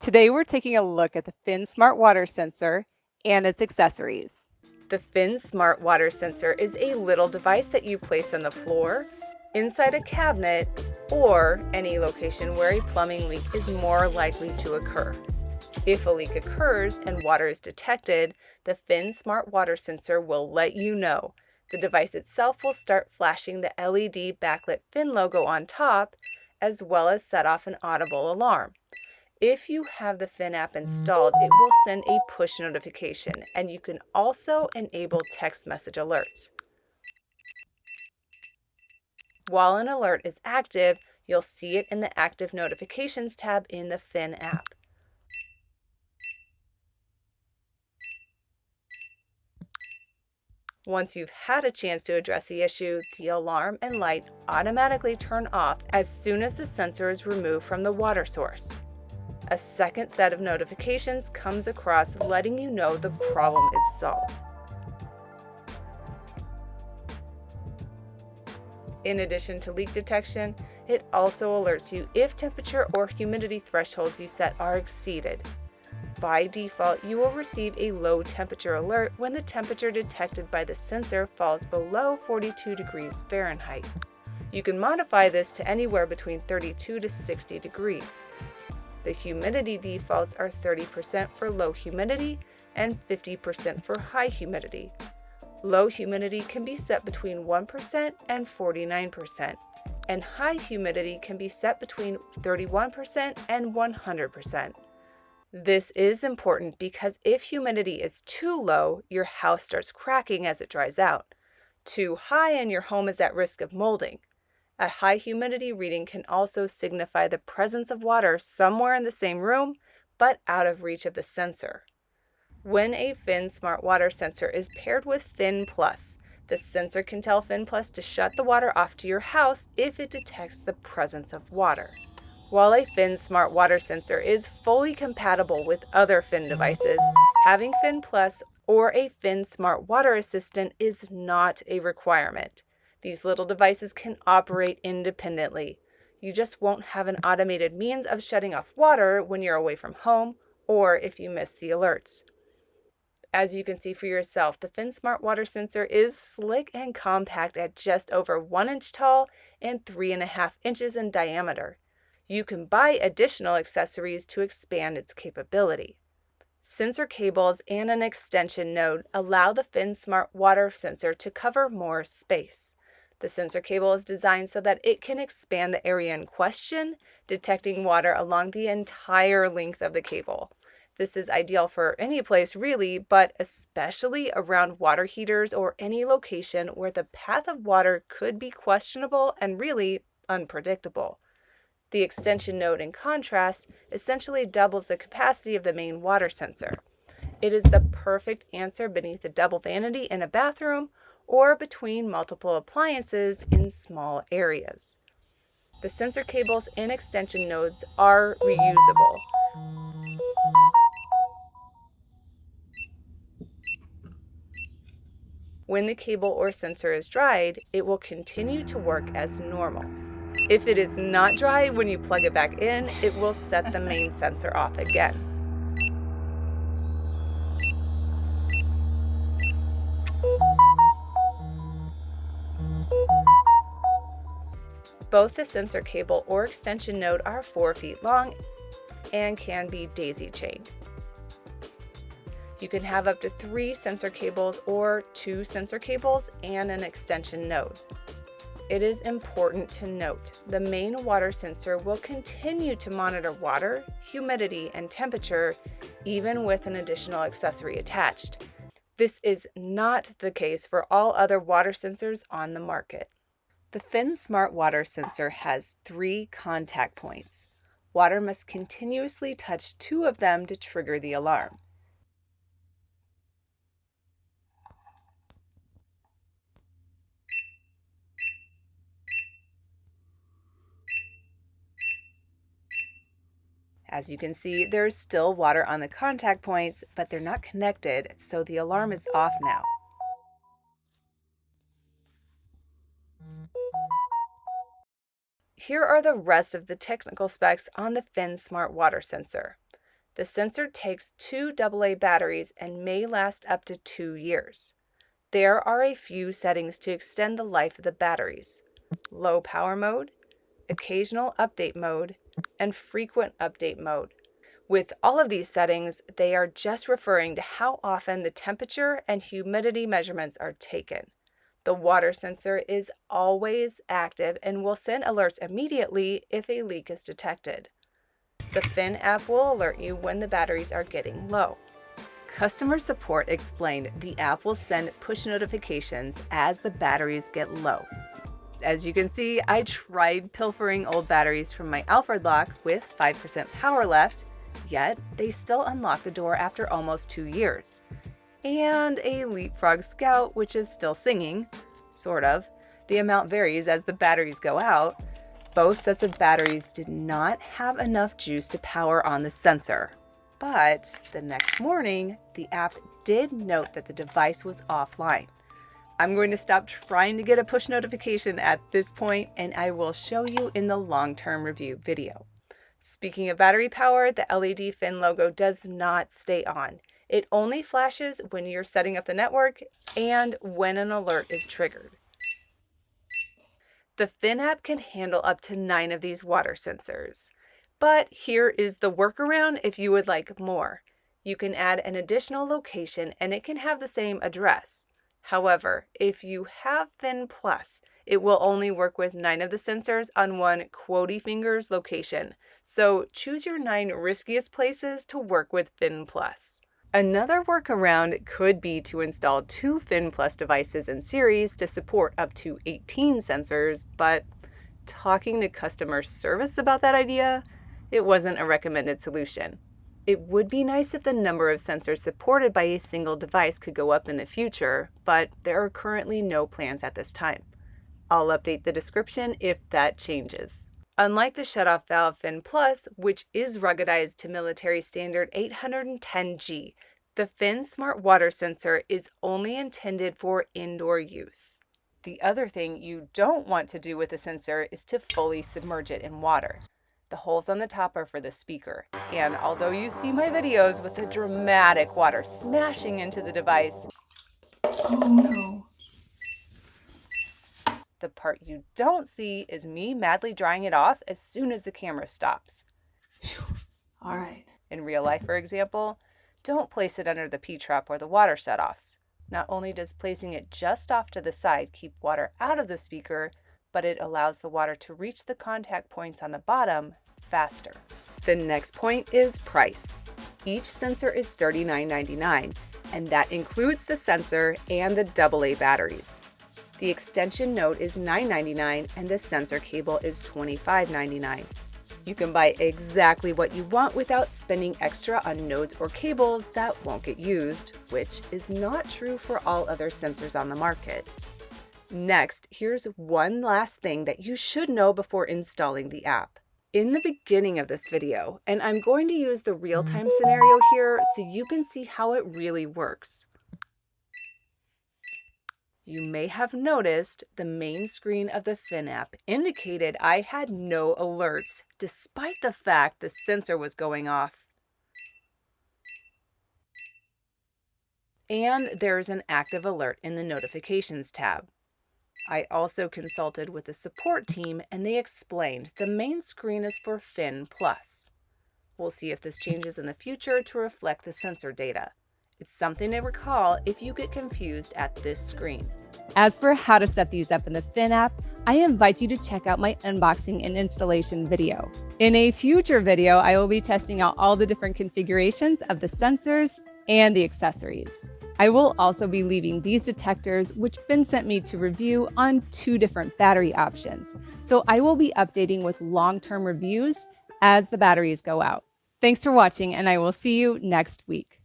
Today we're taking a look at the Phyn Smart Water Sensor and its accessories. The Phyn Smart Water Sensor is a little device that you place on the floor, inside a cabinet, or any location where a plumbing leak is more likely to occur. If a leak occurs and water is detected, the Phyn Smart Water Sensor will let you know. The device itself will start flashing the LED backlit Phyn logo on top, as well as set off an audible alarm. If you have the Phyn app installed, it will send a push notification, and you can also enable text message alerts. While an alert is active, you'll see it in the Active Notifications tab in the Phyn app. Once you've had a chance to address the issue, the alarm and light automatically turn off as soon as the sensor is removed from the water source. A second set of notifications comes across letting you know the problem is solved. In addition to leak detection, it also alerts you if temperature or humidity thresholds you set are exceeded. By default, you will receive a low temperature alert when the temperature detected by the sensor falls below 42 degrees Fahrenheit. You can modify this to anywhere between 32 to 60 degrees. The humidity defaults are 30% for low humidity and 50% for high humidity. Low humidity can be set between 1% and 49%, and high humidity can be set between 31% and 100%. This is important because if humidity is too low, your house starts cracking as it dries out. Too high and your home is at risk of molding. A high humidity reading can also signify the presence of water somewhere in the same room, but out of reach of the sensor. When a Phyn Smart Water Sensor is paired with Phyn Plus, the sensor can tell Phyn Plus to shut the water off to your house if it detects the presence of water. While a Phyn Smart Water Sensor is fully compatible with other Phyn devices, having Phyn Plus or a Phyn Smart Water Assistant is not a requirement. These little devices can operate independently. You just won't have an automated means of shutting off water when you're away from home or if you miss the alerts. As you can see for yourself, the Phyn Smart Water Sensor is slick and compact at just over 1 inch tall and 3.5 inches in diameter. You can buy additional accessories to expand its capability. Sensor cables and an extension node allow the Phyn Smart Water Sensor to cover more space. The sensor cable is designed so that it can expand the area in question, detecting water along the entire length of the cable. This is ideal for any place really, but especially around water heaters or any location where the path of water could be questionable and really unpredictable. The extension node, in contrast, essentially doubles the capacity of the main water sensor. It is the perfect answer beneath a double vanity in a bathroom or between multiple appliances in small areas. The sensor cables and extension nodes are reusable. When the cable or sensor is dried, it will continue to work as normal. If it is not dry when you plug it back in, it will set the main sensor off again. Both the sensor cable or extension node are 4 feet long and can be daisy-chained. You can have up to 3 sensor cables or 2 sensor cables and an extension node. It is important to note the main water sensor will continue to monitor water, humidity, and temperature even with an additional accessory attached. This is not the case for all other water sensors on the market. The Phyn Smart Water Sensor has 3 contact points. Water must continuously touch 2 of them to trigger the alarm. As you can see, there's still water on the contact points, but they're not connected, so the alarm is off now. Here are the rest of the technical specs on the Phyn Smart Water Sensor. The sensor takes 2 AA batteries and may last up to 2 years. There are a few settings to extend the life of the batteries: low power mode, occasional update mode, and frequent update mode. With all of these settings, they are just referring to how often the temperature and humidity measurements are taken. The water sensor is always active and will send alerts immediately if a leak is detected. The Phyn app will alert you when the batteries are getting low. Customer support explained the app will send push notifications as the batteries get low. As you can see, I tried pilfering old batteries from my Alfred lock with 5% power left, yet they still unlock the door after almost 2 years. And a Leapfrog Scout, which is still singing, sort of. The amount varies as the batteries go out. Both sets of batteries did not have enough juice to power on the sensor. But the next morning, the app did note that the device was offline. I'm going to stop trying to get a push notification at this point, and I will show you in the long-term review video. Speaking of battery power, the LED Phyn logo does not stay on. It only flashes when you're setting up the network and when an alert is triggered. The Phyn app can handle up to 9 of these water sensors. But here is the workaround if you would like more. You can add an additional location and it can have the same address. However, if you have Phyn Plus, it will only work with 9 of the sensors on one quotey fingers location. So choose your 9 riskiest places to work with Phyn Plus. Another workaround could be to install 2 Phyn Plus devices in series to support up to 18 sensors, but talking to customer service about that idea, it wasn't a recommended solution. It would be nice if the number of sensors supported by a single device could go up in the future, but there are currently no plans at this time. I'll update the description if that changes. Unlike the shutoff valve Phyn Plus, which is ruggedized to military standard 810G, the Phyn Smart Water Sensor is only intended for indoor use. The other thing you don't want to do with the sensor is to fully submerge it in water. The holes on the top are for the speaker, and although you see my videos with the dramatic water smashing into the device, oh no, the part you don't see is me madly drying it off as soon as the camera stops. All right. In real life, for example, don't place it under the P-trap or the water shutoffs. Not only does placing it just off to the side keep water out of the speaker, but it allows the water to reach the contact points on the bottom faster. The next point is price. Each sensor is $39.99, and that includes the sensor and the AA batteries. The extension node is $9.99 and the sensor cable is $25.99. You can buy exactly what you want without spending extra on nodes or cables that won't get used, which is not true for all other sensors on the market. Next, here's one last thing that you should know before installing the app. In the beginning of this video, and I'm going to use the real-time scenario here so you can see how it really works. You may have noticed the main screen of the Phyn app indicated I had no alerts, despite the fact the sensor was going off. And there's an active alert in the Notifications tab. I also consulted with the support team and they explained the main screen is for Phyn Plus. We'll see if this changes in the future to reflect the sensor data. It's something to recall if you get confused at this screen. As for how to set these up in the Phyn app, I invite you to check out my unboxing and installation video. In a future video, I will be testing out all the different configurations of the sensors and the accessories. I will also be leaving these detectors, which Phyn sent me to review, on 2 different battery options. So I will be updating with long-term reviews as the batteries go out. Thanks for watching, and I will see you next week.